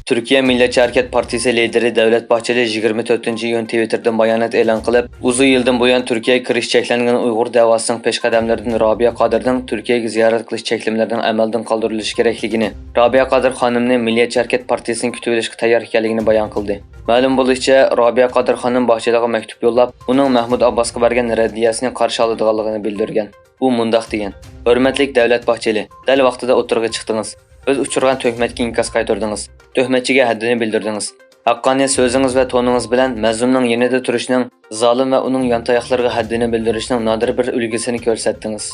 Türkiye Milliyetçi Hareket Partisi lideri Devlet Bahçeli 24-iyun Twitter'dan bayonot e'lon qilib, uzun yildan buyon Turkiyaga kirish cheklangan Uyg'ur davosining peshqadamlaridan Robiya Qodirning Turkiyaga ziyorat qilish cheklimlaridan amaldan qoldirilishi kerakligini, Robiya Qodir xonimni Milliyetçi Hareket Partisining kutib olishga tayyor ekanligini bayon qildi. Ma'lum bo'lishicha, Robiya Qodir xonim Bahçeliga maktub yo'llab, uning Mahmud Abbosga bergan raddiyasini qarshi oladiganligini bildirgan. U mundaq degan: "Hurmatli Davlat Bahçeli, dal vaqtida o'tirg'a chiqdingiz. Öz uçurgan töhmetga inkos qaytardingiz. Töhmetchiga haddini bildirdingiz. Haqqoniy so'zingiz va toningiz bilan mazlumning yanida turishning, zolim va uning yantayoqlariga haddini bildirishning nodir bir ulgusini ko'rsatdingiz."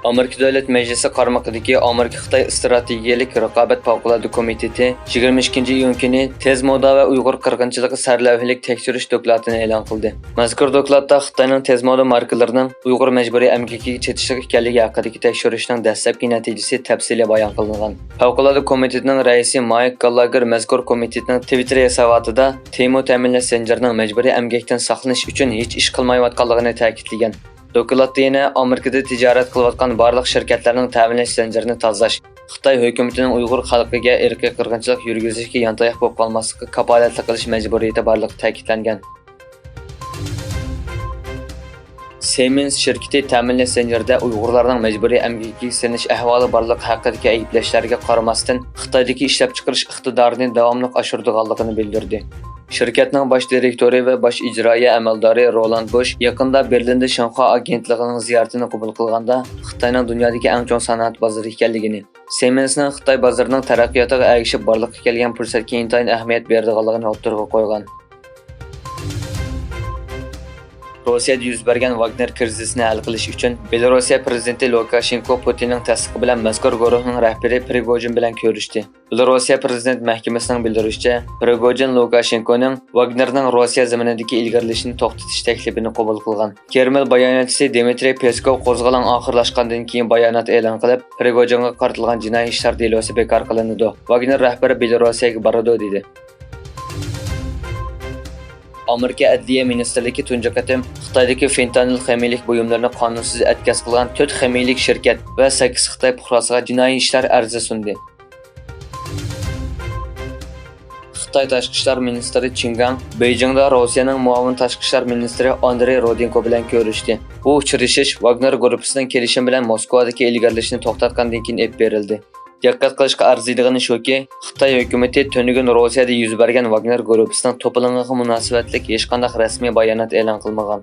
Amerika Davlat Majlisi qarmog'idagi Amerika-Xitoy strategiyalik raqobat favqulodda komiteti 22-iyun kuni tez moda va Uyg'ur qirg'inchiligi sarlavhalik tekshirish dokladini e'lon qildi. Mazkur dokladda Xitoyning tez moda markalarining Uyg'ur majburiy emgakiga chetishlik ekanligi haqidagi tekshirishning dastlabki natijasi tafsili bayon qilingan. Favqulodda komitetining raisi Mike Gallagher mazkur komitetning Twitter hisobotida Temur ta'minlash zanjirining majburiy emgakdan saqlanish uchun hech ish qilmayotganligini ta'kidlagan. Dokladda yana Amerikada tijorat qilayotgan barliq shirkatlarning ta'minlash zanjirini tozalash, Xitoy hukumatining Uyg'ur xalqiga irqiy qirg'inchilik yurgizishga yantayoq bo'lib qolmaslikka kafolatlik qilish majburiyati borligi ta'kidlangan. Siemens shirkati ta'minlash zanjirida Uyg'urlarning majburiy emgakka sinish ahvoli borligi haqidagi ayblashlarga qaramasdan Xitoydagi ishlab chiqarish iqtidorini davomli oshirganligini bildirdi. Shirkatning bosh direktori va bosh ijroiya amaldori Roland Bosch yaqinda Berlinda Shanxay agentligining ziyoratini qabul qilganda Xitoyning dunyodagi eng chong sanoat bozori ekanligini, Siemensning Xitoy bozorining taraqqiyotiga ergishib borliqqa kelgan fursatga intayin ahamiyat berganligini o'ttirg'a qo'ygan. Rossiyada yuz bergan Wagner krizisini hal qilish uchun Belorussiya prezidenti Lukashenko Putinning tasdiqi bilan mazkur guruhning rahbari Prigojin bilan ko'rishdi. Belorussiya prezident mahkamasining bildirishicha, Prigojin Lukashenkoning Wagnerning Rossiya zaminidagi ilgarilashini to'xtatish taklifini qabul qilgan. Kreml bayonotchisi Dmitriy Peskov qo'zg'olon oxirlashgandan keyin bayonot e'lon qilib, Prigojinga qaratilgan jinoiy ishlar delosi bekor qilindi. Wagner rahbari Belorussiyaga boradi dedi. Amerika Adliya Ministerligi tunji qatim Xitoydagi fentanil ximiyalik buyumlarini qonunsiz atkaz qilgan 4 ximiyalik shirkat va 8 Xitoy fuqarosiga jinoiy ishlar arzi sundi. Xitoy Tashqi ishlar ministri Qin Gang Beijingda Rossiyaning muavin tashqi ishlar ministri Andrey Rodinko bilan ko'rishdi. Bu uchrashish Wagner guruhining kelishimi bilan Moskvadagi ilgarilashni to'xtatgandan keyin ep berildi. Diqqat qilishga arziydigani shuki, Xitoy hukumatı tunugun Rossiyada yuz bergan Wagner guruhining to'polonga munosabatlik hech qanday rasmiy bayonot e'lon qilmagan.